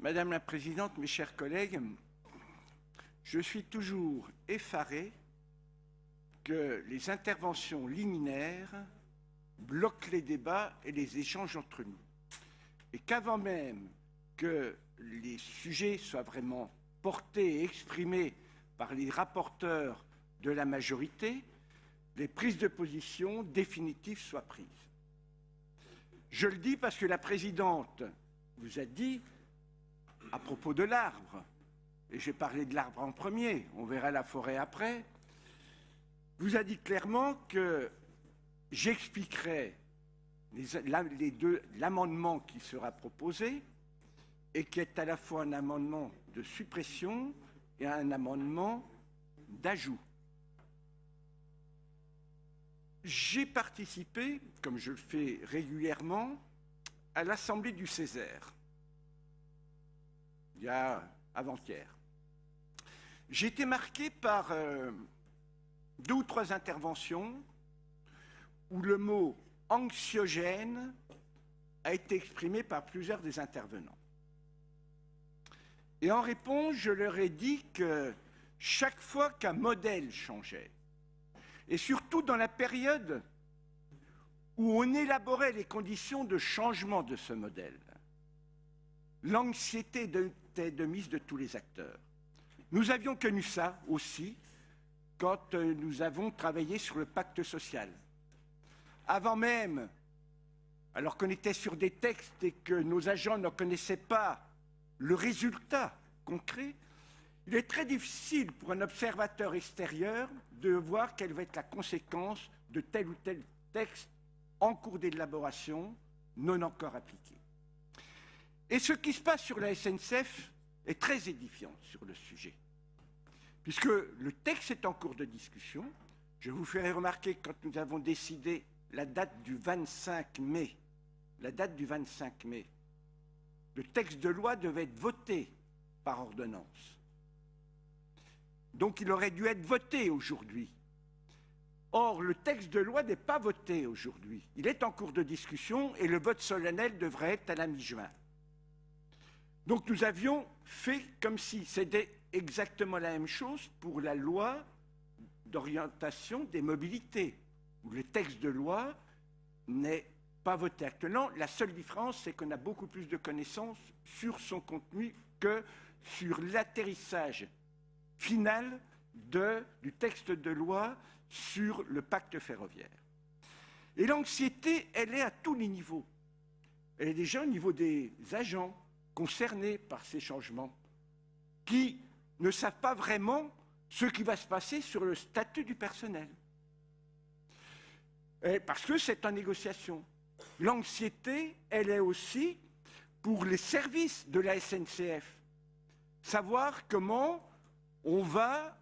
Madame la Présidente, mes chers collègues, je suis toujours effaré que les interventions liminaires bloquent les débats et les échanges entre nous. Et qu'avant même que les sujets soient vraiment portés et exprimés par les rapporteurs de la majorité, les prises de position définitives soient prises. Je le dis parce que la Présidente vous a dit, à propos de l'arbre, et j'ai parlé de l'arbre en premier, on verra la forêt après, vous a dit clairement que j'expliquerai l'amendement qui sera proposé et qui est à la fois un amendement de suppression et un amendement d'ajout. J'ai participé, comme je le fais régulièrement, à l'Assemblée du Césaire, il y a avant-hier. J'ai été marqué par 2 ou 3 interventions où le mot anxiogène a été exprimé par plusieurs des intervenants. Et en réponse, je leur ai dit que chaque fois qu'un modèle changeait, et surtout dans la période où on élaborait les conditions de changement de ce modèle, l'anxiété était de mise de tous les acteurs. Nous avions connu ça aussi quand nous avons travaillé sur le pacte social. Avant même, alors qu'on était sur des textes et que nos agents ne connaissaient pas le résultat concret, il est très difficile pour un observateur extérieur de voir quelle va être la conséquence de tel ou tel texte en cours d'élaboration, non encore appliqué. Et ce qui se passe sur la SNCF est très édifiant sur le sujet. Puisque le texte est en cours de discussion, je vous ferai remarquer que quand nous avons décidé la date du 25 mai, le texte de loi devait être voté par ordonnance. Donc il aurait dû être voté aujourd'hui. Or, le texte de loi n'est pas voté aujourd'hui. Il est en cours de discussion et le vote solennel devrait être à la mi-juin. Donc nous avions fait comme si c'était exactement la même chose pour la loi d'orientation des mobilités, où le texte de loi n'est pas voté actuellement. La seule différence, c'est qu'on a beaucoup plus de connaissances sur son contenu que sur l'atterrissage final du texte de loi sur le pacte ferroviaire. Et l'anxiété, elle est à tous les niveaux. Elle est déjà au niveau des agents concernés par ces changements, qui ne savent pas vraiment ce qui va se passer sur le statut du personnel. Parce que c'est en négociation. L'anxiété, elle est aussi pour les services de la SNCF. Savoir comment on va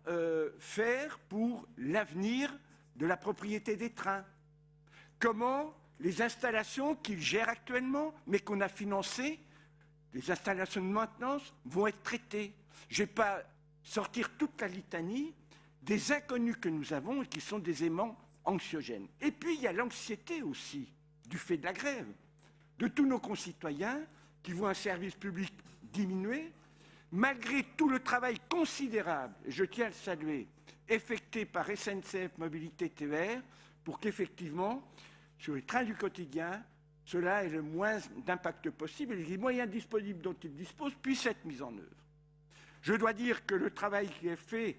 faire pour l'avenir de la propriété des trains. Comment les installations qu'ils gèrent actuellement, mais qu'on a financées, les installations de maintenance, vont être traitées. Je ne vais pas sortir toute la litanie des inconnus que nous avons et qui sont des éléments anxiogènes. Et puis, il y a l'anxiété aussi, du fait de la grève, de tous nos concitoyens qui voient un service public diminuer, malgré tout le travail considérable, et je tiens à le saluer, effectué par SNCF Mobilité TER, pour qu'effectivement, sur les trains du quotidien, cela ait le moins d'impact possible et les moyens disponibles dont ils disposent puissent être mis en œuvre. Je dois dire que le travail qui est fait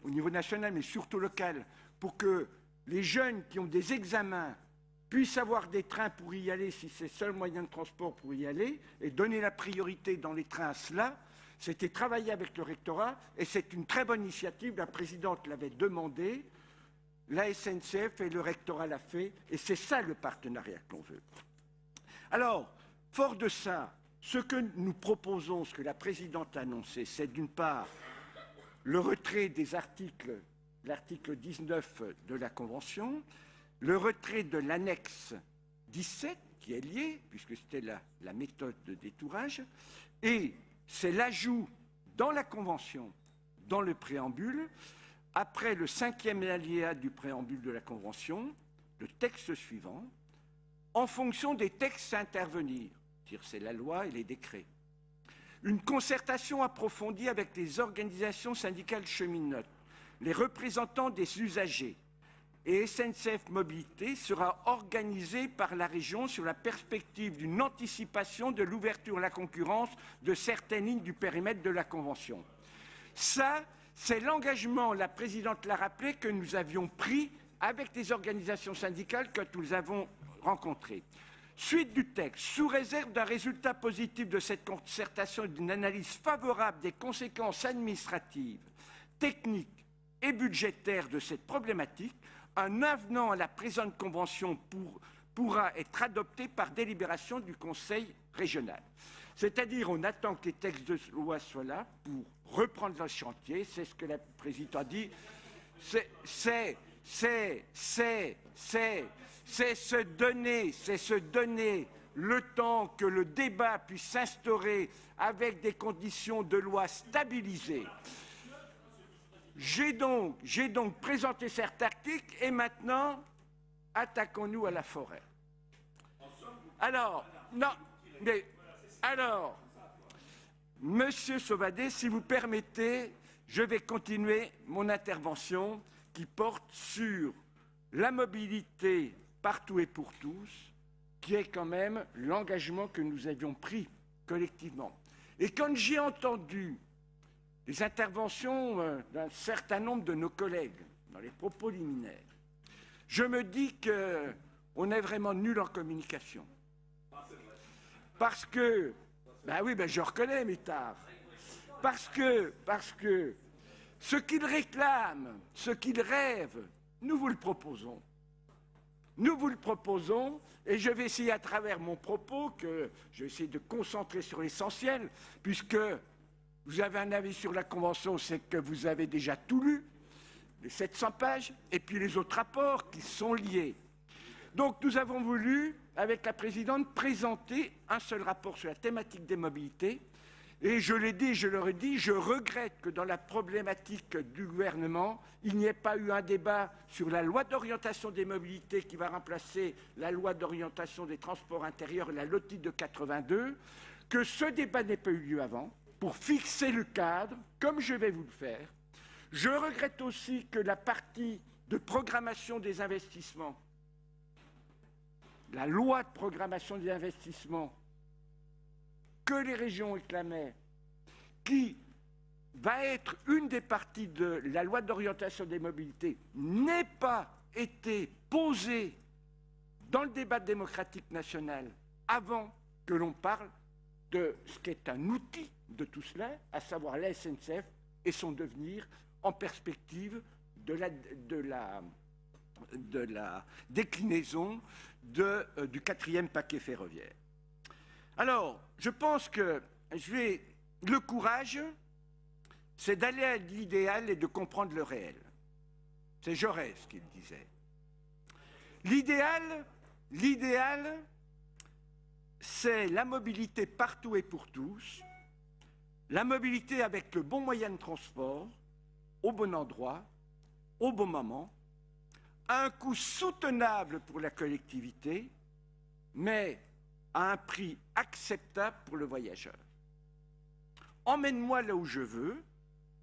au niveau national, mais surtout local, pour que les jeunes qui ont des examens puissent avoir des trains pour y aller, si c'est le seul moyen de transport pour y aller, et donner la priorité dans les trains à cela, c'était travailler avec le rectorat, et c'est une très bonne initiative, la présidente l'avait demandé, la SNCF et le rectorat l'a fait, et c'est ça le partenariat que l'on veut. Alors, fort de ça, ce que nous proposons, ce que la présidente a annoncé, c'est d'une part le retrait des articles, l'article 19 de la Convention, le retrait de l'annexe 17, qui est lié, puisque c'était la méthode de détourage, et c'est l'ajout dans la Convention, dans le préambule, après le 5e alinéa du préambule de la Convention, le texte suivant, en fonction des textes à intervenir, c'est-à-dire c'est la loi et les décrets. une concertation approfondie avec les organisations syndicales cheminotes, les représentants des usagers et SNCF Mobilité sera organisée par la région sur la perspective d'une anticipation de l'ouverture à la concurrence de certaines lignes du périmètre de la Convention. Ça, c'est l'engagement, la présidente l'a rappelé, que nous avions pris avec les organisations syndicales que nous avons rencontrées. Suite du texte, sous réserve d'un résultat positif de cette concertation et d'une analyse favorable des conséquences administratives, techniques et budgétaires de cette problématique, un avenant à la présente convention pourra être adopté par délibération du Conseil régional. C'est-à-dire, on attend que les textes de loi soient là pour reprendre le chantier, c'est ce que la présidente a dit, c'est se donner le temps que le débat puisse s'instaurer avec des conditions de loi stabilisées. J'ai donc présenté cet article et maintenant, attaquons-nous à la forêt. Alors, non, mais, alors, Monsieur Sauvadet, si vous permettez, je vais continuer mon intervention qui porte sur la mobilité partout et pour tous, qui est quand même l'engagement que nous avions pris collectivement. Et quand j'ai entendu les interventions d'un certain nombre de nos collègues dans les propos liminaires, je me dis qu'on est vraiment nul en communication. Parce que, ben oui, ben je reconnais mes tares. Parce que ce qu'ils réclament, ce qu'ils rêvent, nous vous le proposons. Nous vous le proposons, et je vais essayer à travers mon propos, que je vais essayer de concentrer sur l'essentiel, puisque vous avez un avis sur la Convention, c'est que vous avez déjà tout lu, les 700 pages, et puis les autres rapports qui sont liés. Donc nous avons voulu, avec la présidente, présenter un seul rapport sur la thématique des mobilités, et je l'ai dit, je leur ai dit, je regrette que dans la problématique du gouvernement, il n'y ait pas eu un débat sur la loi d'orientation des mobilités qui va remplacer la loi d'orientation des transports intérieurs et la LOTI de 82, que ce débat n'ait pas eu lieu avant, pour fixer le cadre, comme je vais vous le faire. Je regrette aussi que la partie de programmation des investissements, la loi de programmation des investissements, que les régions réclamaient, qui va être une des parties de la loi d'orientation des mobilités, n'ait pas été posée dans le débat démocratique national avant que l'on parle de ce qui est un outil de tout cela, à savoir la SNCF et son devenir en perspective de la déclinaison du 4e paquet ferroviaire. Alors, je pense que le courage, c'est d'aller à l'idéal et de comprendre le réel. C'est Jaurès qui le disait. L'idéal, c'est la mobilité partout et pour tous, la mobilité avec le bon moyen de transport, au bon endroit, au bon moment, à un coût soutenable pour la collectivité, mais à un prix acceptable pour le voyageur. Emmène-moi là où je veux,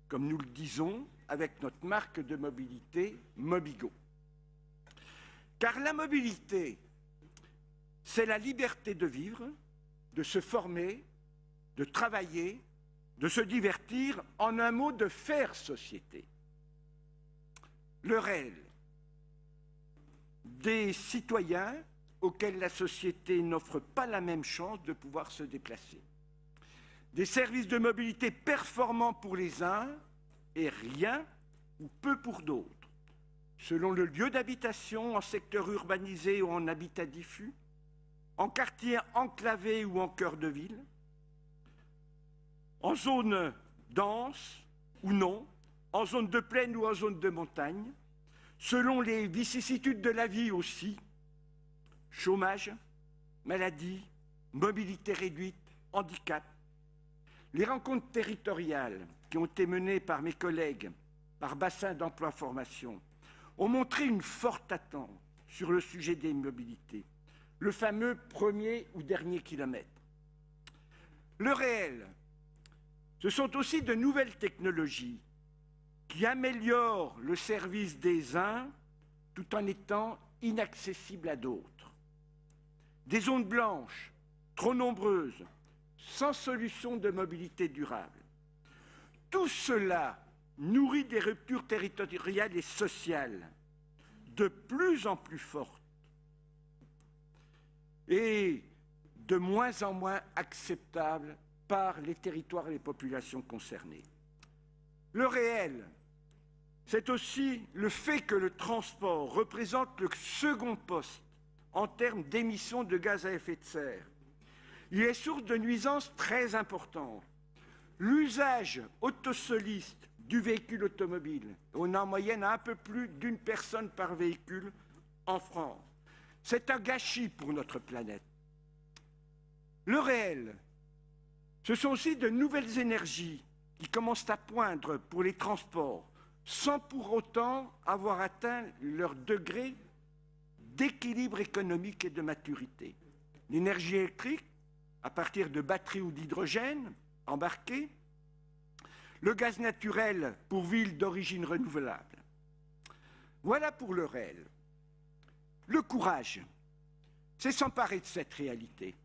comme nous le disons avec notre marque de mobilité Mobigo. Car la mobilité, c'est la liberté de vivre, de se former, de travailler, de se divertir, en un mot, de faire société. Le réel des citoyens auxquels la société n'offre pas la même chance de pouvoir se déplacer. Des services de mobilité performants pour les uns et rien ou peu pour d'autres, selon le lieu d'habitation, en secteur urbanisé ou en habitat diffus, en quartier enclavé ou en cœur de ville, en zone dense ou non, en zone de plaine ou en zone de montagne, selon les vicissitudes de la vie aussi, chômage, maladie, mobilité réduite, handicap. Les rencontres territoriales qui ont été menées par mes collègues, par bassin d'emploi-formation, ont montré une forte attente sur le sujet des mobilités, le fameux premier ou dernier kilomètre. Le réel, Ce sont aussi de nouvelles technologies qui améliorent le service des uns tout en étant inaccessibles à d'autres. Des zones blanches, trop nombreuses, sans solution de mobilité durable. Tout cela nourrit des ruptures territoriales et sociales de plus en plus fortes et de moins en moins acceptables par les territoires et les populations concernées. Le réel, c'est aussi le fait que le transport représente le second poste en termes d'émissions de gaz à effet de serre. Il est source de nuisances très importantes. L'usage autosoliste du véhicule automobile, on a en moyenne un peu plus d'une personne par véhicule en France. C'est un gâchis pour notre planète. Le réel, ce sont aussi de nouvelles énergies qui commencent à poindre pour les transports, sans pour autant avoir atteint leur degré d'équilibre économique et de maturité. L'énergie électrique, à partir de batteries ou d'hydrogène embarqués, le gaz naturel pour villes d'origine renouvelable. Voilà pour le réel. Le courage, c'est s'emparer de cette réalité,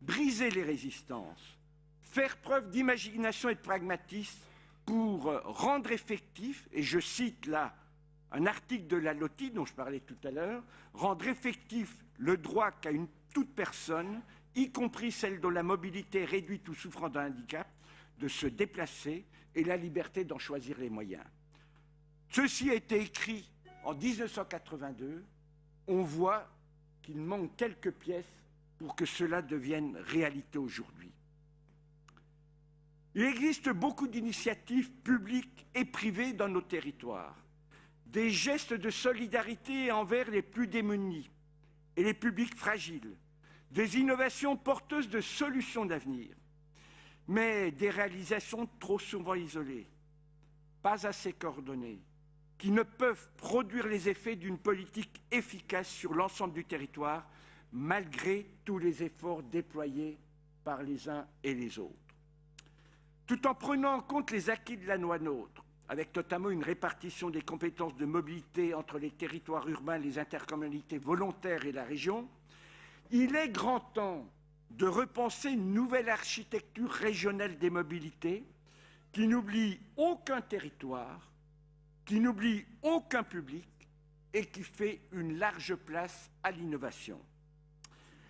briser les résistances, faire preuve d'imagination et de pragmatisme pour rendre effectif, et je cite là un article de la LOTI dont je parlais tout à l'heure, rendre effectif le droit qu'a une toute personne, y compris celle dont la mobilité est réduite ou souffrant d'un handicap, de se déplacer et la liberté d'en choisir les moyens. Ceci a été écrit en 1982. On voit qu'il manque quelques pièces pour que cela devienne réalité aujourd'hui. Il existe beaucoup d'initiatives publiques et privées dans nos territoires, des gestes de solidarité envers les plus démunis et les publics fragiles, des innovations porteuses de solutions d'avenir, mais des réalisations trop souvent isolées, pas assez coordonnées, qui ne peuvent produire les effets d'une politique efficace sur l'ensemble du territoire, malgré tous les efforts déployés par les uns et les autres. Tout en prenant en compte les acquis de la loi NOTRe, avec notamment une répartition des compétences de mobilité entre les territoires urbains, les intercommunalités volontaires et la région, il est grand temps de repenser une nouvelle architecture régionale des mobilités qui n'oublie aucun territoire, qui n'oublie aucun public et qui fait une large place à l'innovation.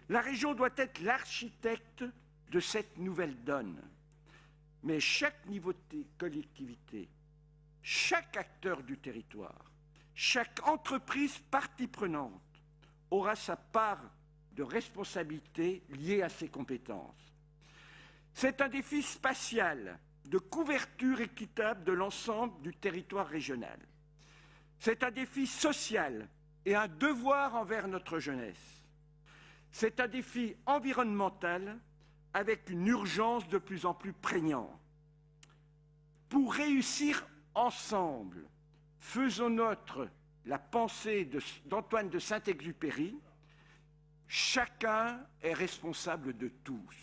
La région doit être l'architecte de cette nouvelle donne. Mais chaque niveau de collectivité, chaque acteur du territoire, chaque entreprise partie prenante aura sa part de responsabilité liée à ses compétences. C'est un défi spatial de couverture équitable de l'ensemble du territoire régional. C'est un défi social et un devoir envers notre jeunesse. C'est un défi environnemental avec une urgence de plus en plus prégnante. Pour réussir ensemble, faisons nôtre la pensée d'Antoine de Saint-Exupéry, chacun est responsable de tous.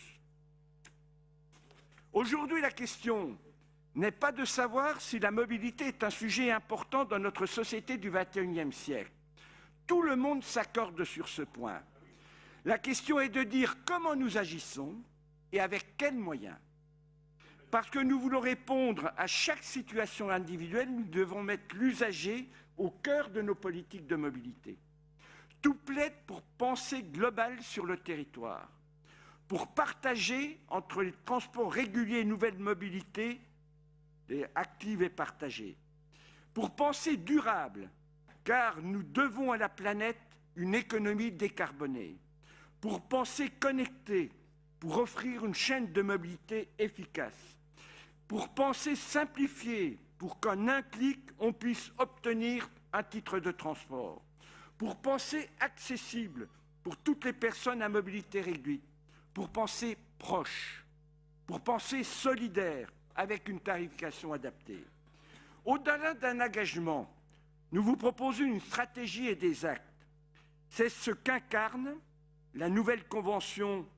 Aujourd'hui, la question n'est pas de savoir si la mobilité est un sujet important dans notre société du XXIe siècle. Tout le monde s'accorde sur ce point. La question est de dire comment nous agissons et avec quels moyens. Parce que nous voulons répondre à chaque situation individuelle, nous devons mettre l'usager au cœur de nos politiques de mobilité. Tout plaide pour penser global sur le territoire, pour partager entre les transports réguliers et nouvelles mobilités, actives et partagées, pour penser durable, car nous devons à la planète une économie décarbonée, pour penser connecté, pour offrir une chaîne de mobilité efficace, pour penser simplifié, pour qu'en un clic, on puisse obtenir un titre de transport, pour penser accessible pour toutes les personnes à mobilité réduite, pour penser proche, pour penser solidaire avec une tarification adaptée. Au-delà d'un engagement, nous vous proposons une stratégie et des actes. C'est ce qu'incarne la nouvelle convention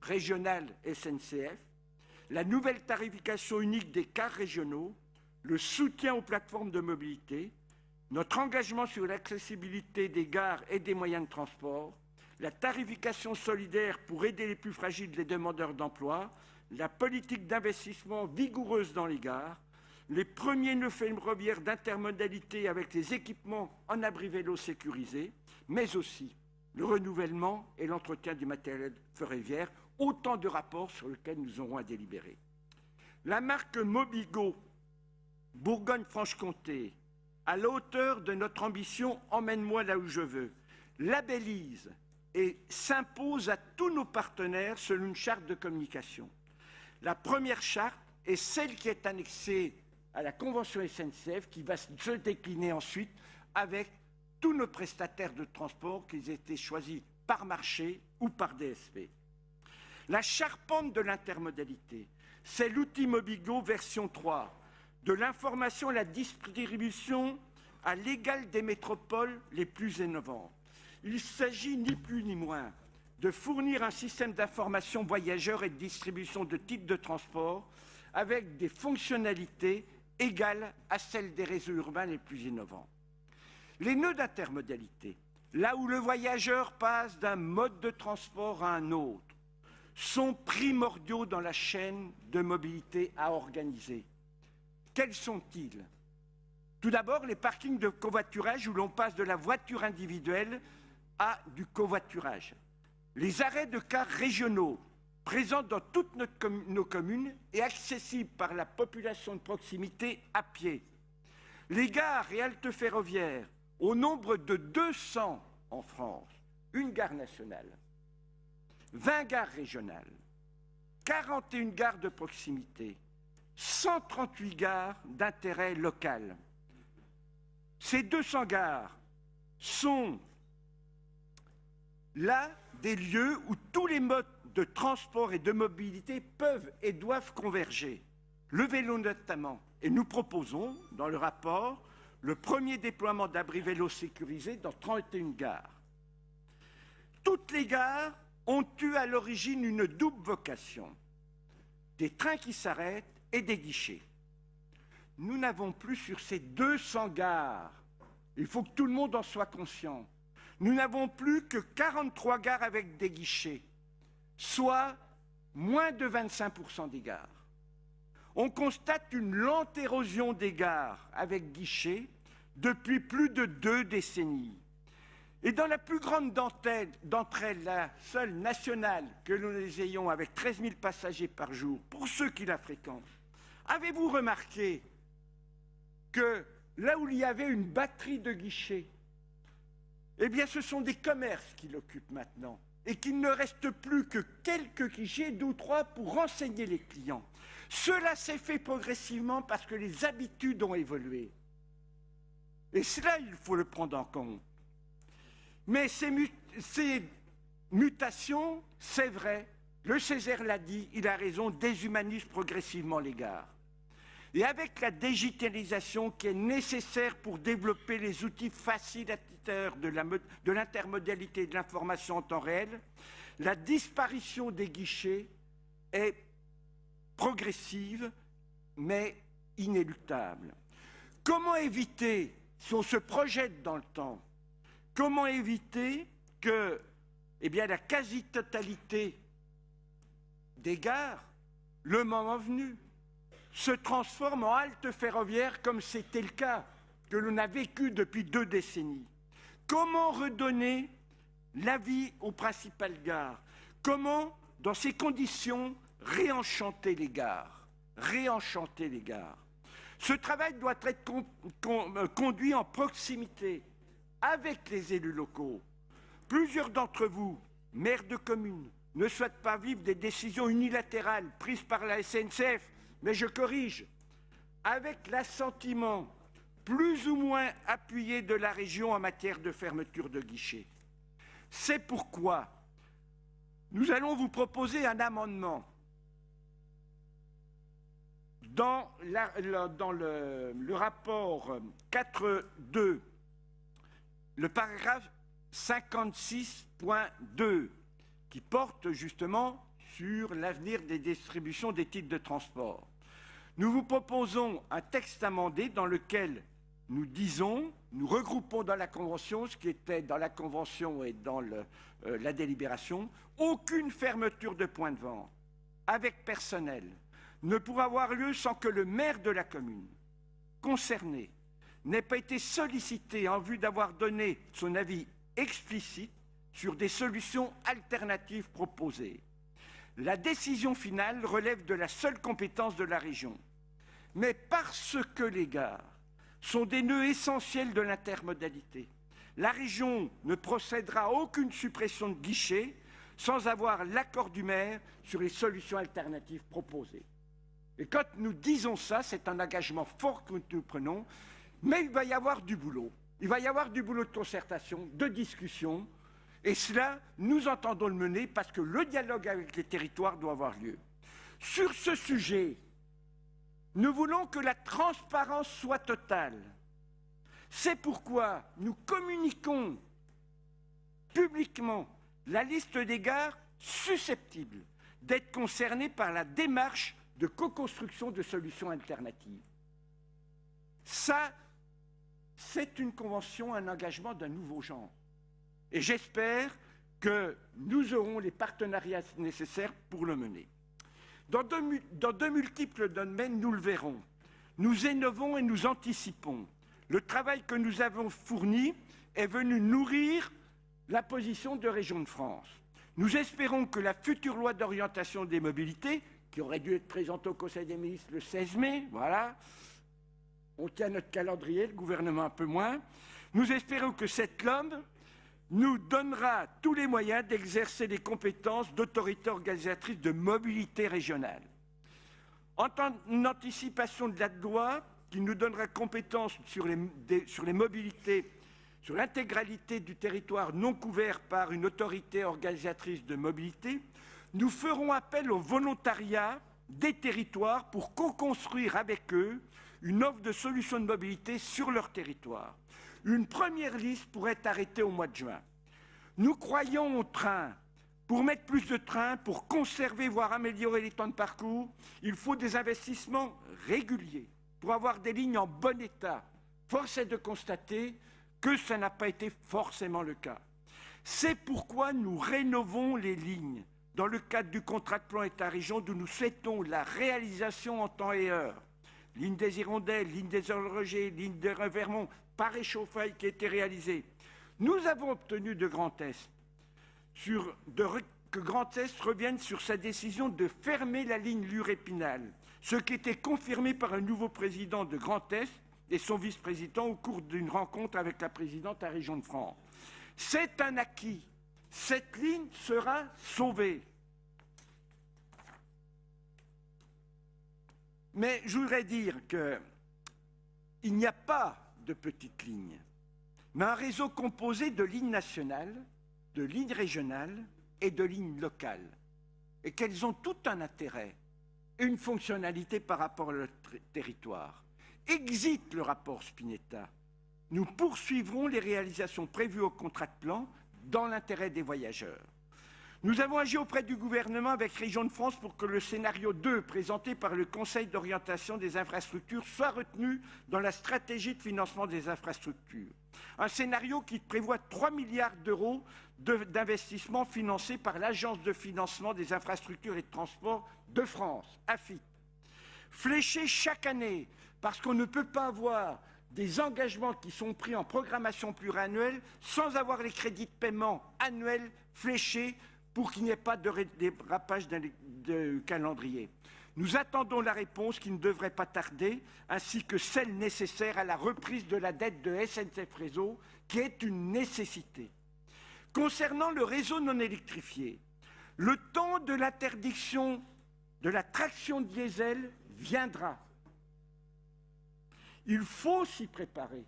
régionale SNCF. la nouvelle tarification unique des cars régionaux, le soutien aux plateformes de mobilité, notre engagement sur l'accessibilité des gares et des moyens de transport, la tarification solidaire pour aider les plus fragiles, les demandeurs d'emploi, la politique d'investissement vigoureuse dans les gares, les premiers nœuds ferroviaires d'intermodalité avec les équipements en abri vélo sécurisés, mais aussi le renouvellement et l'entretien du matériel ferroviaire, autant de rapports sur lesquels nous aurons à délibérer. La marque Mobigo, Bourgogne-Franche-Comté, à la hauteur de notre ambition « Emmène-moi là où je veux », labellise et s'impose à tous nos partenaires selon une charte de communication. La première charte est celle qui est annexée à la convention SNCF, qui va se décliner ensuite avec tous nos prestataires de transport, qu'ils aient été choisis par marché ou par DSP. La charpente de l'intermodalité, c'est l'outil Mobigo version 3, de l'information à la distribution à l'égal des métropoles les plus innovantes. Il s'agit ni plus ni moins de fournir un système d'information voyageurs et de distribution de titres de transport avec des fonctionnalités égales à celles des réseaux urbains les plus innovants. Les nœuds d'intermodalité, là où le voyageur passe d'un mode de transport à un autre, sont primordiaux dans la chaîne de mobilité à organiser. Quels sont-ils? Tout d'abord, les parkings de covoiturage où l'on passe de la voiture individuelle à du covoiturage. Les arrêts de cars régionaux, présents dans toutes nos communes et accessibles par la population de proximité à pied. Les gares et haltes ferroviaires, au nombre de 200 en France, une gare nationale, 20 gares régionales, 41 gares de proximité, 138 gares d'intérêt local. Ces 200 gares sont là des lieux où tous les modes de transport et de mobilité peuvent et doivent converger. Le vélo notamment. Et nous proposons, dans le rapport, le premier déploiement d'abris vélos sécurisés dans 31 gares. Toutes les gares ont eu à l'origine une double vocation, des trains qui s'arrêtent et des guichets. Nous n'avons plus sur ces 200 gares, il faut que tout le monde en soit conscient, nous n'avons plus que 43 gares avec des guichets, soit moins de 25% des gares. On constate une lente érosion des gares avec guichets depuis plus de 2 décennies. Et dans la plus grande d'entre elles, la seule nationale que nous les ayons avec 13 000 passagers par jour, pour ceux qui la fréquentent, avez-vous remarqué que là où il y avait une batterie de guichets, eh bien ce sont des commerces qui l'occupent maintenant et qu'il ne reste plus que quelques guichets, 2 ou 3, pour renseigner les clients. Cela s'est fait progressivement parce que les habitudes ont évolué. Et cela, il faut le prendre en compte. Mais ces mutations, c'est vrai, le Césaire l'a dit, il a raison, déshumanisent progressivement les gares. Et avec la digitalisation qui est nécessaire pour développer les outils facilitateurs de l'intermodalité et de l'information en temps réel, la disparition des guichets est progressive, mais inéluctable. Comment éviter, si on se projette dans le temps, comment éviter que la quasi-totalité des gares, le moment venu, se transforment en halte ferroviaire comme c'était le cas, que l'on a vécu depuis 2 décennies? Comment redonner la vie aux principales gares? Comment, dans ces conditions, réenchanter les gares? Réenchanter les gares. Ce travail doit être conduit en proximité avec les élus locaux. Plusieurs d'entre vous, maires de communes, ne souhaitent pas vivre des décisions unilatérales prises par la SNCF, mais je corrige, avec l'assentiment plus ou moins appuyé de la région en matière de fermeture de guichets. C'est pourquoi nous allons vous proposer un amendement dans le rapport 4.2, le paragraphe 56.2, qui porte justement sur l'avenir des distributions des titres de transport. Nous vous proposons un texte amendé dans lequel nous disons, nous regroupons dans la Convention ce qui était dans la Convention et dans la délibération, aucune fermeture de point de vente avec personnel ne pourra avoir lieu sans que le maire de la commune concernée n'ait pas été sollicité en vue d'avoir donné son avis explicite sur des solutions alternatives proposées. La décision finale relève de la seule compétence de la région. Mais parce que les gares sont des nœuds essentiels de l'intermodalité, la région ne procédera à aucune suppression de guichets sans avoir l'accord du maire sur les solutions alternatives proposées. Et quand nous disons ça, c'est un engagement fort que nous prenons, mais il va y avoir du boulot. Il va y avoir du boulot de concertation, de discussion, et cela, nous entendons le mener parce que le dialogue avec les territoires doit avoir lieu. Sur ce sujet, nous voulons que la transparence soit totale. C'est pourquoi nous communiquons publiquement la liste des gares susceptibles d'être concernées par la démarche de co-construction de solutions alternatives. Ça, c'est une convention, un engagement d'un nouveau genre. Et j'espère que nous aurons les partenariats nécessaires pour le mener. Dans de multiples domaines, nous le verrons. Nous innovons et nous anticipons. Le travail que nous avons fourni est venu nourrir la position de Région de France. Nous espérons que la future loi d'orientation des mobilités, qui aurait dû être présentée au Conseil des ministres le 16 mai, voilà, on tient notre calendrier, le gouvernement un peu moins, nous espérons que cette LOM nous donnera tous les moyens d'exercer les compétences d'autorité organisatrice de mobilité régionale. En anticipation de la loi qui nous donnera compétence sur les mobilités, sur l'intégralité du territoire non couvert par une autorité organisatrice de mobilité, nous ferons appel au volontariat des territoires pour co-construire avec eux une offre de solutions de mobilité sur leur territoire. Une première liste pourrait être arrêtée au mois de juin. Nous croyons au train. Pour mettre plus de trains, pour conserver, voire améliorer les temps de parcours, il faut des investissements réguliers pour avoir des lignes en bon état. Force est de constater que ça n'a pas été forcément le cas. C'est pourquoi nous rénovons les lignes dans le cadre du contrat de plan État-région d'où nous souhaitons la réalisation en temps et heure. Ligne des Hirondelles, ligne des Horlogers, ligne de Revermont, Paris-Chauffaille qui a été réalisée. Nous avons obtenu de Grand Est que Grand Est revienne sur sa décision de fermer la ligne Lure-Épinal, ce qui était confirmé par un nouveau président de Grand Est et son vice-président au cours d'une rencontre avec la présidente à Région de France. C'est un acquis. Cette ligne sera sauvée. Mais je voudrais dire qu'il n'y a pas de petites lignes, mais un réseau composé de lignes nationales, de lignes régionales et de lignes locales, et qu'elles ont tout un intérêt et une fonctionnalité par rapport au territoire. Exit le rapport Spinetta. Nous poursuivrons les réalisations prévues au contrat de plan dans l'intérêt des voyageurs. Nous avons agi auprès du gouvernement avec Région de France pour que le scénario 2 présenté par le Conseil d'orientation des infrastructures soit retenu dans la stratégie de financement des infrastructures. Un scénario qui prévoit 3 milliards d'euros d'investissements financés par l'Agence de financement des infrastructures et de transport de France, AFIT. Fléchés chaque année, parce qu'on ne peut pas avoir des engagements qui sont pris en programmation pluriannuelle sans avoir les crédits de paiement annuels fléchés pour qu'il n'y ait pas de dérapage de calendrier. Nous attendons la réponse qui ne devrait pas tarder, ainsi que celle nécessaire à la reprise de la dette de SNCF Réseau, qui est une nécessité. Concernant le réseau non électrifié, le temps de l'interdiction de la traction diesel viendra. Il faut s'y préparer.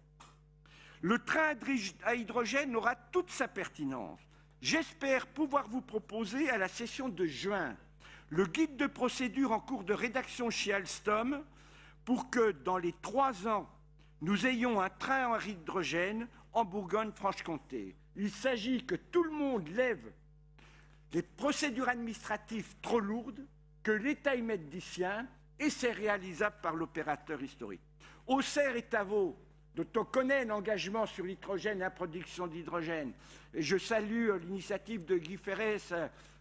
Le train à hydrogène aura toute sa pertinence. J'espère pouvoir vous proposer à la session de juin le guide de procédure en cours de rédaction chez Alstom pour que dans les 3 ans, nous ayons un train à hydrogène en Bourgogne-Franche-Comté. Il s'agit que tout le monde lève des procédures administratives trop lourdes, que l'État y mette du sien, et c'est réalisable par l'opérateur historique. Auxerre et Tavaux, dont on connaît l'engagement sur l'hydrogène et la production d'hydrogène, et je salue l'initiative de Guy Ferrès,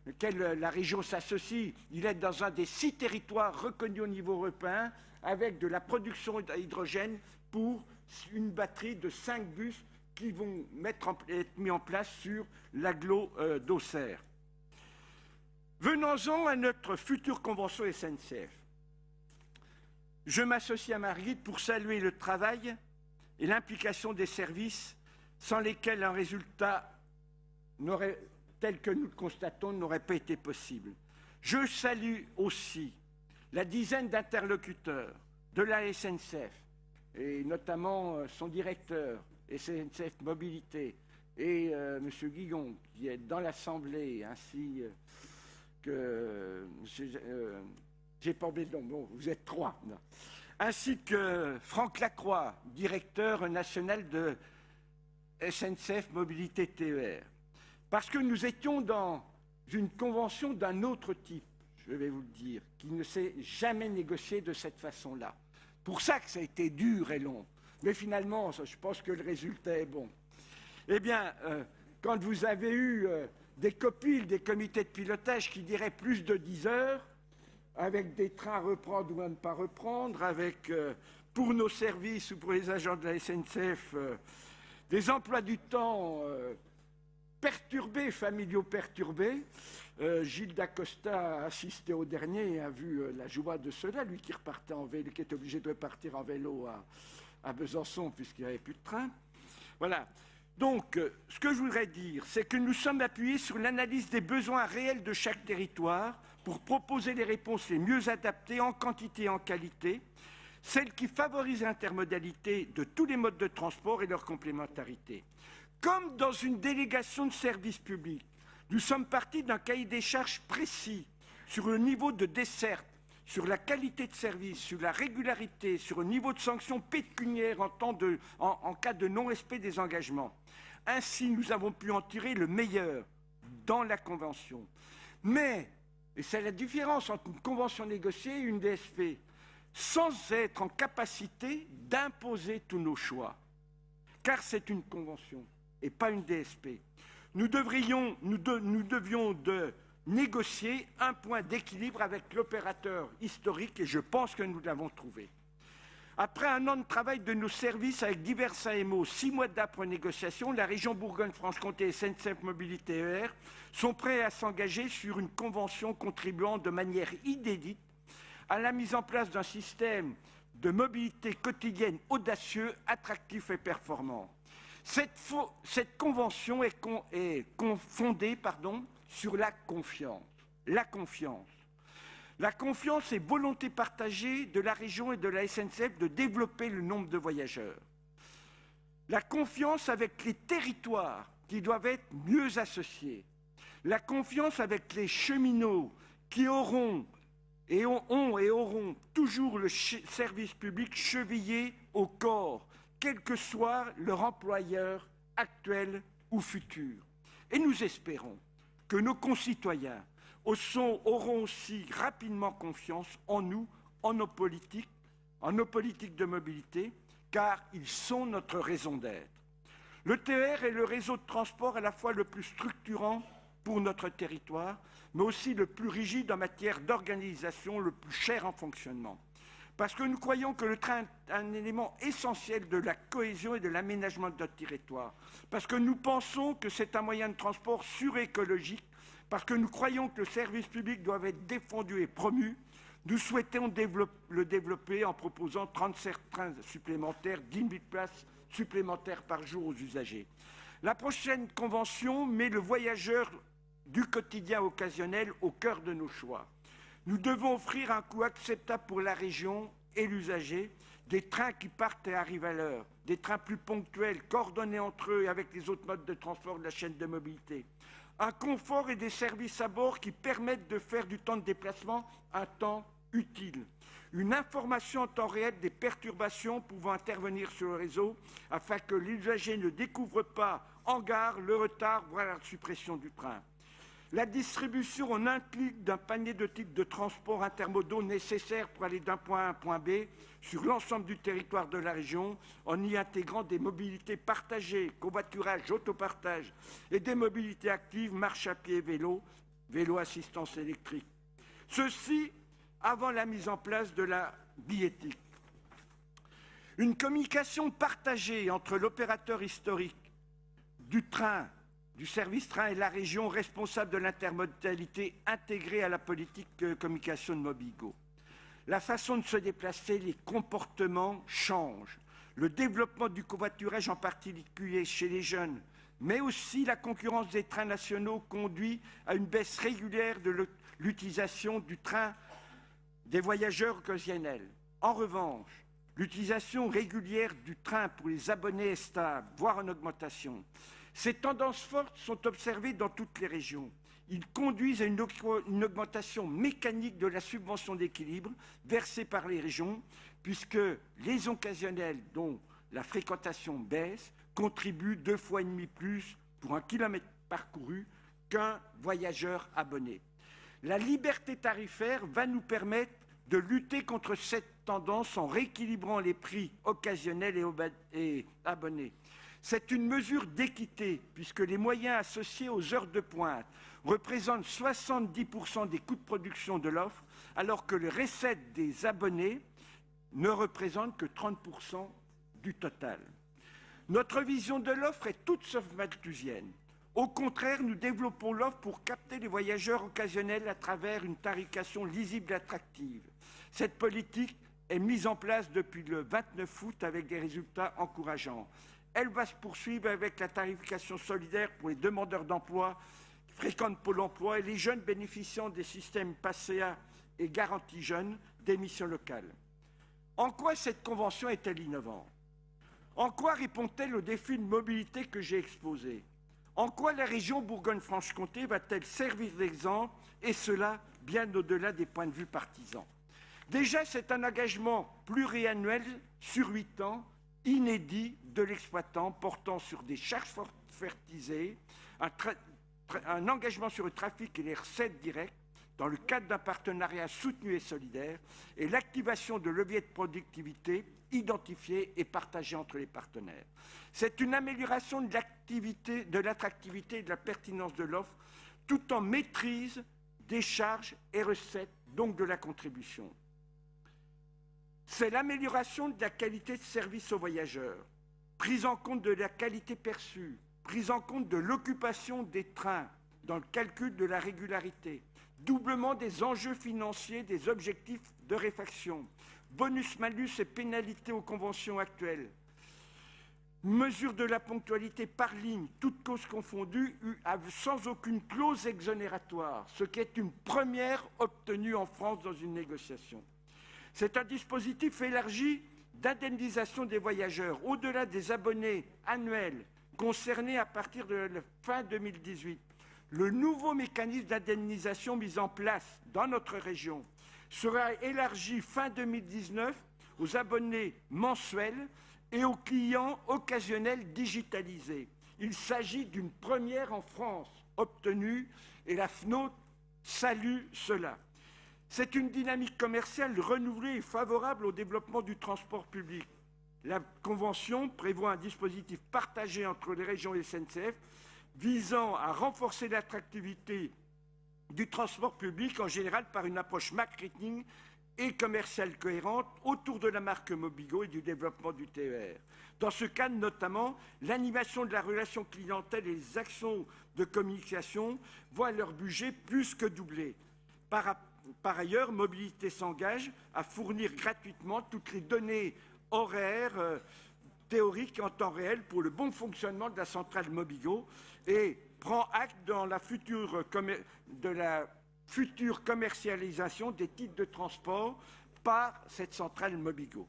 auquel la région s'associe. Il est dans un des 6 territoires reconnus au niveau européen, avec de la production d'hydrogène pour une batterie de 5 bus qui vont être mis en place sur l'agglo d'Auxerre. Venons-en à notre future convention SNCF. Je m'associe à Marguerite pour saluer le travail et l'implication des services sans lesquels un résultat tel que nous le constatons n'aurait pas été possible. Je salue aussi la dizaine d'interlocuteurs de la SNCF, et notamment son directeur, SNCF Mobilité, et M. Guillon, qui est dans l'Assemblée, ainsi que j'ai pas oublié le nom, bon, vous êtes 3, non. Ainsi que Franck Lacroix, directeur national de SNCF Mobilité TER. Parce que nous étions dans une convention d'un autre type, je vais vous le dire, qui ne s'est jamais négociée de cette façon-là. Pour ça que ça a été dur et long. Mais finalement, je pense que le résultat est bon. Eh bien, quand vous avez eu des copiles, des comités de pilotage qui diraient plus de 10 heures, avec des trains à reprendre ou à ne pas reprendre, avec, pour nos services ou pour les agents de la SNCF, des emplois du temps perturbés, familiaux perturbés. Gilles Dacosta a assisté au dernier et a vu la joie de cela, lui qui repartait en vélo, qui était obligé de repartir en vélo à Besançon puisqu'il n'y avait plus de train. Voilà. Donc, ce que je voudrais dire, c'est que nous sommes appuyés sur l'analyse des besoins réels de chaque territoire pour proposer les réponses les mieux adaptées en quantité et en qualité, celles qui favorisent l'intermodalité de tous les modes de transport et leur complémentarité. Comme dans une délégation de service public, nous sommes partis d'un cahier des charges précis sur le niveau de desserte, sur la qualité de service, sur la régularité, sur le niveau de sanction pécuniaire en cas de non-respect des engagements. Ainsi, nous avons pu en tirer le meilleur dans la convention. Mais, et c'est la différence entre une convention négociée et une DSP, sans être en capacité d'imposer tous nos choix, car c'est une convention et pas une DSP. Nous devions de négocier un point d'équilibre avec l'opérateur historique et je pense que nous l'avons trouvé. Après un an de travail de nos services avec divers AMO, 6 mois d'âpres négociations, la région Bourgogne-Franche-Comté et SNCF Mobilité ER sont prêts à s'engager sur une convention contribuant de manière inédite à la mise en place d'un système de mobilité quotidienne audacieux, attractif et performant. Cette convention est fondée sur la confiance. La confiance. La confiance et volonté partagée de la région et de la SNCF de développer le nombre de voyageurs. La confiance avec les territoires qui doivent être mieux associés. La confiance avec les cheminots qui auront toujours le service public chevillé au corps, quel que soit leur employeur actuel ou futur. Et nous espérons que nos concitoyens auront aussi rapidement confiance en nous, en nos politiques de mobilité, car ils sont notre raison d'être. Le TER est le réseau de transport à la fois le plus structurant pour notre territoire, mais aussi le plus rigide en matière d'organisation, le plus cher en fonctionnement. Parce que nous croyons que le train est un élément essentiel de la cohésion et de l'aménagement de notre territoire. Parce que nous pensons que c'est un moyen de transport surécologique. Parce que nous croyons que le service public doit être défendu et promu. Nous souhaitons le développer en proposant 37 trains supplémentaires, 10 000 places supplémentaires par jour aux usagers. La prochaine convention met le voyageur du quotidien occasionnel au cœur de nos choix. Nous devons offrir un coût acceptable pour la région et l'usager, des trains qui partent et arrivent à l'heure, des trains plus ponctuels, coordonnés entre eux et avec les autres modes de transport de la chaîne de mobilité. Un confort et des services à bord qui permettent de faire du temps de déplacement un temps utile. Une information en temps réel des perturbations pouvant intervenir sur le réseau afin que l'usager ne découvre pas en gare le retard, voire la suppression du train. La distribution en un clic d'un panier de types de transport intermodaux nécessaires pour aller d'un point A à un point B sur l'ensemble du territoire de la région, en y intégrant des mobilités partagées, covoiturage, autopartage, et des mobilités actives, marche à pied, vélo, vélo assistance électrique. Ceci avant la mise en place de la billettique. Une communication partagée entre l'opérateur historique du train, du service train et la région responsable de l'intermodalité intégrée à la politique de communication de Mobigo. La façon de se déplacer, les comportements changent. Le développement du covoiturage en particulier chez les jeunes, mais aussi la concurrence des trains nationaux conduit à une baisse régulière de l'utilisation du train des voyageurs occasionnels. En revanche, l'utilisation régulière du train pour les abonnés est stable, voire en augmentation. Ces tendances fortes sont observées dans toutes les régions. Ils conduisent à une augmentation mécanique de la subvention d'équilibre versée par les régions, puisque les occasionnels dont la fréquentation baisse contribuent 2,5 fois plus pour un kilomètre parcouru qu'un voyageur abonné. La liberté tarifaire va nous permettre de lutter contre cette tendance en rééquilibrant les prix occasionnels et abonnés. C'est une mesure d'équité, puisque les moyens associés aux heures de pointe représentent 70% des coûts de production de l'offre, alors que les recettes des abonnés ne représentent que 30% du total. Notre vision de l'offre est toute sauf malthusienne. Au contraire, nous développons l'offre pour capter les voyageurs occasionnels à travers une tarification lisible et attractive. Cette politique est mise en place depuis le 29 août avec des résultats encourageants. Elle va se poursuivre avec la tarification solidaire pour les demandeurs d'emploi qui fréquentent Pôle emploi et les jeunes bénéficiant des systèmes PASSEA et Garantie Jeunes des missions locales. En quoi cette convention est-elle innovante? En quoi répond-elle aux défis de mobilité que j'ai exposés? En quoi la région Bourgogne-Franche-Comté va-t-elle servir d'exemple, et cela bien au-delà des points de vue partisans? Déjà, c'est un engagement pluriannuel sur 8 ans, inédit de l'exploitant, portant sur des charges forfaitisées, un engagement sur le trafic et les recettes directes, dans le cadre d'un partenariat soutenu et solidaire, et l'activation de leviers de productivité identifiés et partagés entre les partenaires. C'est une amélioration de l'attractivité et de la pertinence de l'offre, tout en maîtrise des charges et recettes, donc de la contribution. C'est l'amélioration de la qualité de service aux voyageurs, prise en compte de la qualité perçue, prise en compte de l'occupation des trains dans le calcul de la régularité, doublement des enjeux financiers des objectifs de réfaction, bonus-malus et pénalités aux conventions actuelles, mesure de la ponctualité par ligne, toutes causes confondues, sans aucune clause exonératoire, ce qui est une première obtenue en France dans une négociation. C'est un dispositif élargi d'indemnisation des voyageurs, au-delà des abonnés annuels concernés à partir de la fin 2018. Le nouveau mécanisme d'indemnisation mis en place dans notre région sera élargi fin 2019 aux abonnés mensuels et aux clients occasionnels digitalisés. Il s'agit d'une première en France obtenue et la FNOT salue cela. C'est une dynamique commerciale renouvelée et favorable au développement du transport public. La Convention prévoit un dispositif partagé entre les régions et SNCF visant à renforcer l'attractivité du transport public en général par une approche marketing et commerciale cohérente autour de la marque Mobigo et du développement du TER. Dans ce cadre, notamment, l'animation de la relation clientèle et les actions de communication voient leur budget plus que doubler. Par ailleurs, Mobilité s'engage à fournir gratuitement toutes les données horaires théoriques en temps réel pour le bon fonctionnement de la centrale Mobigo et prend acte de la future commercialisation des titres de transport par cette centrale Mobigo.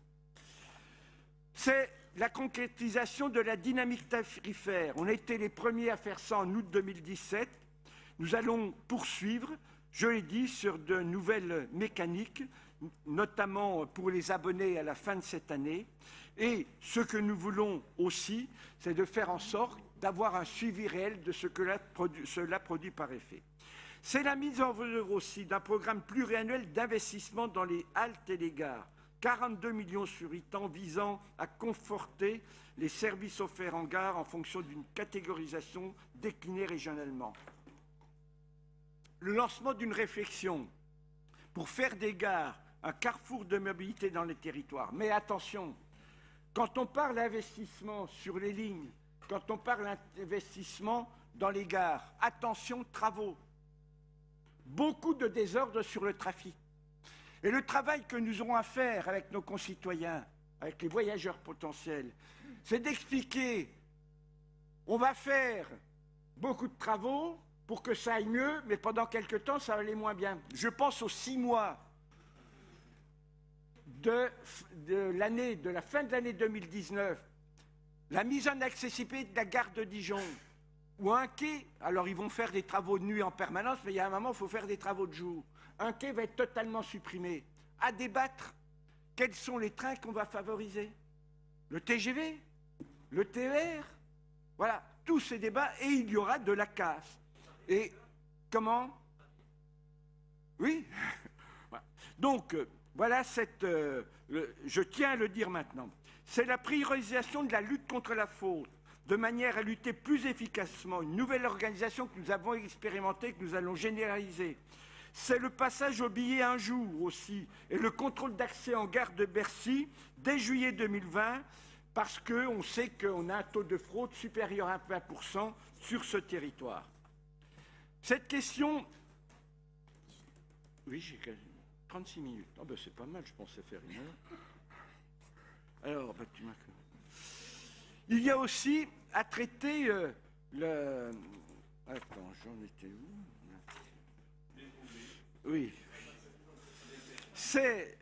C'est la concrétisation de la dynamique tarifaire. On a été les premiers à faire ça en août 2017. Nous allons poursuivre, je l'ai dit, sur de nouvelles mécaniques, notamment pour les abonnés à la fin de cette année. Et ce que nous voulons aussi, c'est de faire en sorte d'avoir un suivi réel de ce que cela produit par effet. C'est la mise en œuvre aussi d'un programme pluriannuel d'investissement dans les haltes et les gares. 42 millions sur 8 ans visant à conforter les services offerts en gare en fonction d'une catégorisation déclinée régionalement. Le lancement d'une réflexion pour faire des gares un carrefour de mobilité dans les territoires. Mais attention, quand on parle d'investissement sur les lignes, quand on parle d'investissement dans les gares, attention, travaux. Beaucoup de désordre sur le trafic. Et le travail que nous aurons à faire avec nos concitoyens, avec les voyageurs potentiels, c'est d'expliquer, on va faire beaucoup de travaux pour que ça aille mieux, mais pendant quelques temps, ça va aller moins bien. Je pense aux 6 mois de la fin de l'année 2019, la mise en accessibilité de la gare de Dijon, ou un quai, alors ils vont faire des travaux de nuit en permanence, mais il y a un moment, il faut faire des travaux de jour. Un quai va être totalement supprimé. À débattre, quels sont les trains qu'on va favoriser? Le TGV? Le TER? Voilà, tous ces débats, et il y aura de la casse. Et comment? Oui. Donc, voilà je tiens à le dire maintenant. C'est la priorisation de la lutte contre la faute, de manière à lutter plus efficacement, une nouvelle organisation que nous avons expérimentée, que nous allons généraliser. C'est le passage au billet un jour aussi, et le contrôle d'accès en gare de Bercy dès juillet 2020, parce qu'on sait qu'on a un taux de fraude supérieur à 20% sur ce territoire. Cette question... Oui, j'ai 36 minutes. Oh ben c'est pas mal, je pensais faire 1 heure. Alors, ben, tu m'as... Il y a aussi à traiter le... Attends, j'en étais où? Oui. C'est...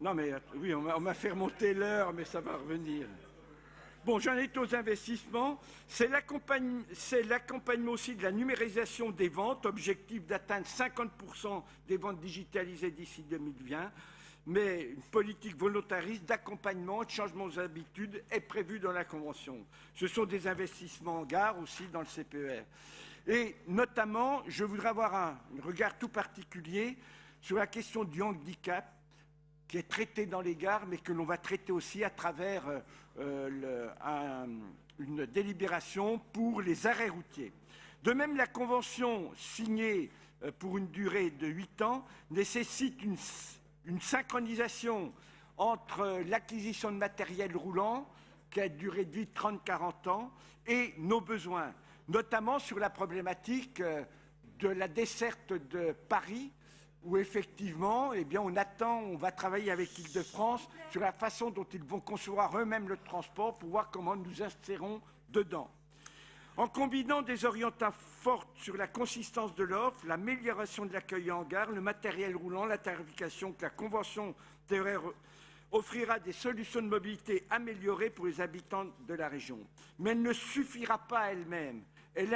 Non mais, oui, on m'a fait remonter l'heure, mais ça va revenir. Bon, j'en étais aux investissements. C'est l'accompagnement aussi de la numérisation des ventes, objectif d'atteindre 50% des ventes digitalisées d'ici 2020. Mais une politique volontariste d'accompagnement, de changement d'habitude est prévue dans la Convention. Ce sont des investissements en gare aussi dans le CPER. Et notamment, je voudrais avoir un regard tout particulier sur la question du handicap qui est traité dans les gares, mais que l'on va traiter aussi à travers une délibération pour les arrêts routiers. De même, la Convention signée pour une durée de 8 ans nécessite une synchronisation entre l'acquisition de matériel roulant, qui a une durée de vie de 30-40 ans, et nos besoins, notamment sur la problématique de la desserte de Paris, où effectivement, eh bien, on va travailler avec Île-de-France sur la façon dont ils vont concevoir eux-mêmes le transport pour voir comment nous insérons dedans. En combinant des orientations fortes sur la consistance de l'offre, l'amélioration de l'accueil en gare, le matériel roulant, la tarification, que la Convention TER offrira des solutions de mobilité améliorées pour les habitants de la région. Mais elle ne suffira pas elle-même. Elle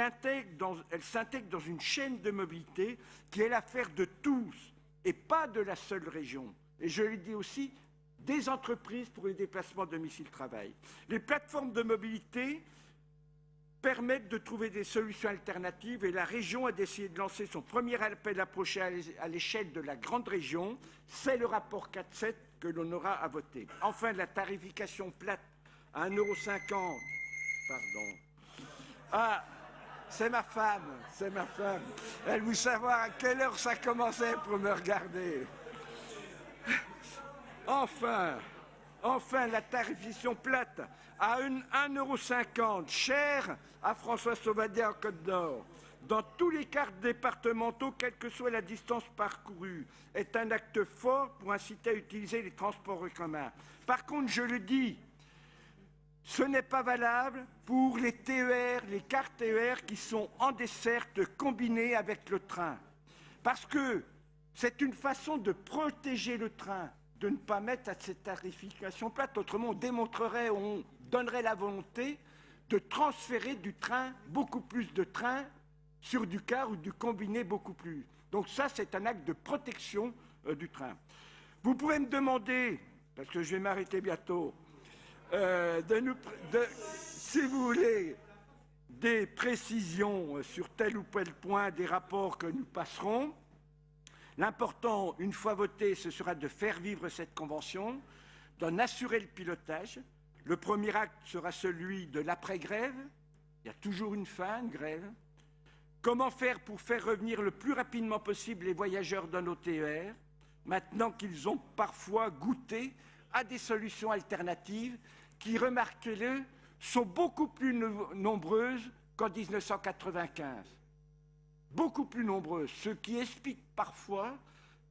s'intègre dans une chaîne de mobilité qui est l'affaire de tous et pas de la seule région. Et je l'ai dit aussi, des entreprises pour les déplacements domicile-travail. Les plateformes de mobilité permettent de trouver des solutions alternatives et la région a décidé de lancer son premier appel approché à l'échelle de la grande région. C'est le rapport 4.7 que l'on aura à voter. Enfin, la tarification plate à 1,50 €. Pardon. Ah, c'est ma femme. Elle veut savoir à quelle heure ça commençait pour me regarder. Enfin, la tarification plate à 1,50 €, chère à François Sauvadet en Côte d'Or, dans tous les cartes départementaux, quelle que soit la distance parcourue, est un acte fort pour inciter à utiliser les transports en commun. Par contre, je le dis, ce n'est pas valable pour les TER, les cartes TER qui sont en desserte combinée avec le train. Parce que c'est une façon de protéger le train, de ne pas mettre à cette tarification plate. Autrement, on démontrerait, on donnerait la volonté de transférer du train, beaucoup plus de trains, sur du car ou du combiné beaucoup plus. Donc ça, c'est un acte de protection du train. Vous pouvez me demander, parce que je vais m'arrêter bientôt, si vous voulez, des précisions sur tel ou tel point des rapports que nous passerons. L'important, une fois voté, ce sera de faire vivre cette convention, d'en assurer le pilotage. Le premier acte sera celui de l'après-grève. Il y a toujours une fin, une grève. Comment faire pour faire revenir le plus rapidement possible les voyageurs dans nos TER, maintenant qu'ils ont parfois goûté à des solutions alternatives qui, remarquez-le, sont beaucoup plus nombreuses qu'en 1995. Beaucoup plus nombreuses, ce qui explique parfois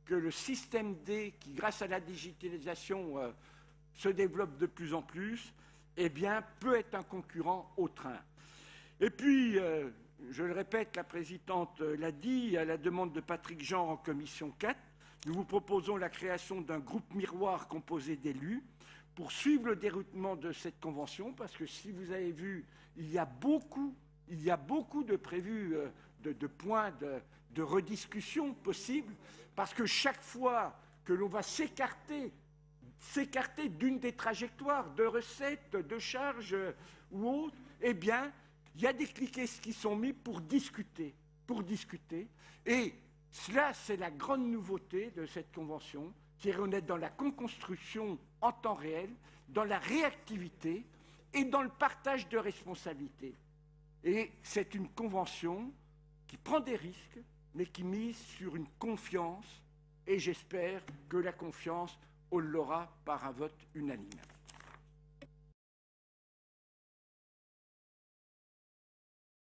que le système D, qui grâce à la digitalisation se développe de plus en plus, eh bien, peut être un concurrent au train. Et puis, je le répète, la présidente l'a dit, à la demande de Patrick Jean en commission 4, nous vous proposons la création d'un groupe miroir composé d'élus pour suivre le déroulement de cette convention, parce que si vous avez vu, il y a beaucoup de prévus de points de rediscussion possibles, parce que chaque fois que l'on va s'écarter d'une des trajectoires de recettes, de charges ou autres, eh bien, il y a des cliquets qui sont mis pour discuter. Et cela, c'est la grande nouveauté de cette convention, c'est qu'on est dans la co-construction en temps réel, dans la réactivité et dans le partage de responsabilités. Et c'est une convention qui prend des risques, mais qui mise sur une confiance, et j'espère que la confiance, on l'aura par un vote unanime.